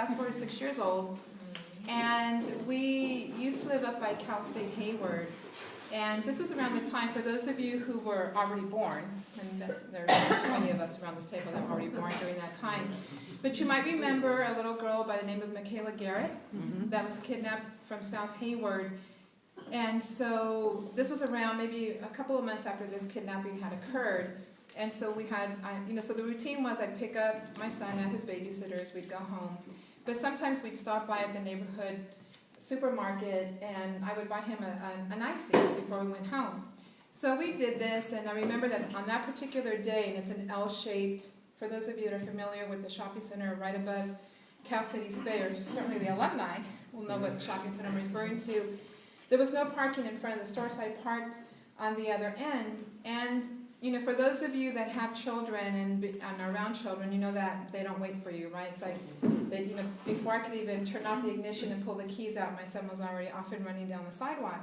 fast forward to 6 years old, and we used to live up by Cal State Hayward. And this was around the time, for those of you who were already born, and there's 20 of us around this table that were already born during that time, but you might remember a little girl by the name of Michaela Garrett that was kidnapped from South Hayward. And so this was around maybe a couple of months after this kidnapping had occurred. And so we had, so the routine was I'd pick up my son at his babysitter's, we'd go home. But sometimes we'd stop by at the neighborhood supermarket and I would buy him an icy before we went home. So we did this, and I remember that on that particular day, and it's an L-shaped, for those of you that are familiar with the shopping center right above Cal City Bay, or certainly the alumni will know what shopping center I'm referring to, there was no parking in front of the store, so I parked on the other end. And for those of you that have children and are around children, you know that they don't wait for you, right? It's like, before I could even turn off the ignition and pull the keys out, my son was already off and running down the sidewalk.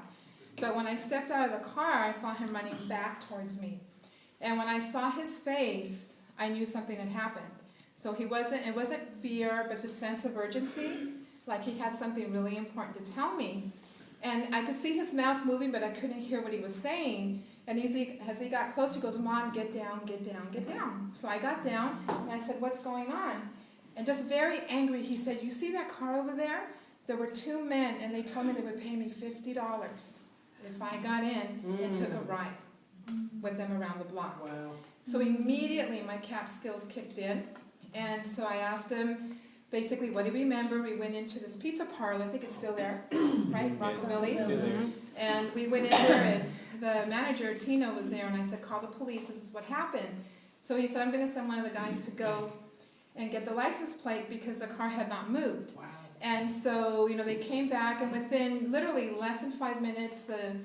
But when I stepped out of the car, I saw him running back towards me. And when I saw his face, I knew something had happened. So it wasn't fear, but the sense of urgency, like he had something really important to tell me. And I could see his mouth moving, but I couldn't hear what he was saying. And as he got closer, he goes, "Mom, get down, get down, get down." So I got down, and I said, "What's going on?" And just very angry, he said, "You see that car over there? There were two men, and they told me they would pay me $50 if I got in and took a ride with them around the block." Wow. So immediately my CAP skills kicked in, and so I asked him, basically, what do you remember? We went into this pizza parlor, I think it's still there, right? Rockabilly's. And we went in there, and the manager, Tino, was there, and I said, "Call the police, this is what happened." So he said, "I'm going to send one of the guys to go and get the license plate because the car had not moved." Wow. And so, they came back, and within literally less than 5 minutes, the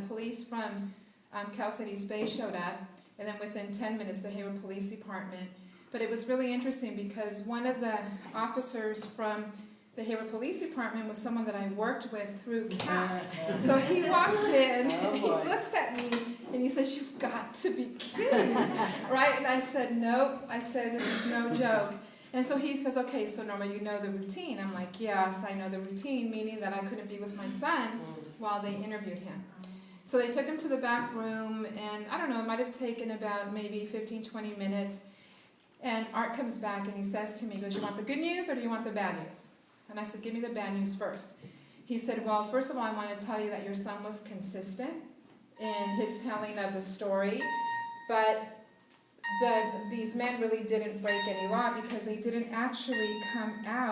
police from Cal City Bay showed up, and then within 10 minutes, the Hayward Police Department. But it was really interesting because one of the officers from the Hayward Police Department was someone that I worked with through CAP. So he walks in, and he looks at me, and he says, "You've got to be kidding me," right? And I said, "Nope." I said, "This is no joke." And so he says, "Okay, so Norma, you know the routine." I'm like, "Yes, I know the routine," meaning that I couldn't be with my son while they interviewed him. So they took him to the back room, and I don't know, it might have taken about maybe 15, 20 minutes. And Art comes back and he says to me, he goes, "You want the good news or do you want the bad news?" And I said, "Give me the bad news first." He said, "Well, first of all, I want to tell you that your son was consistent in his telling of the story, but these men really didn't break any law because they didn't actually come out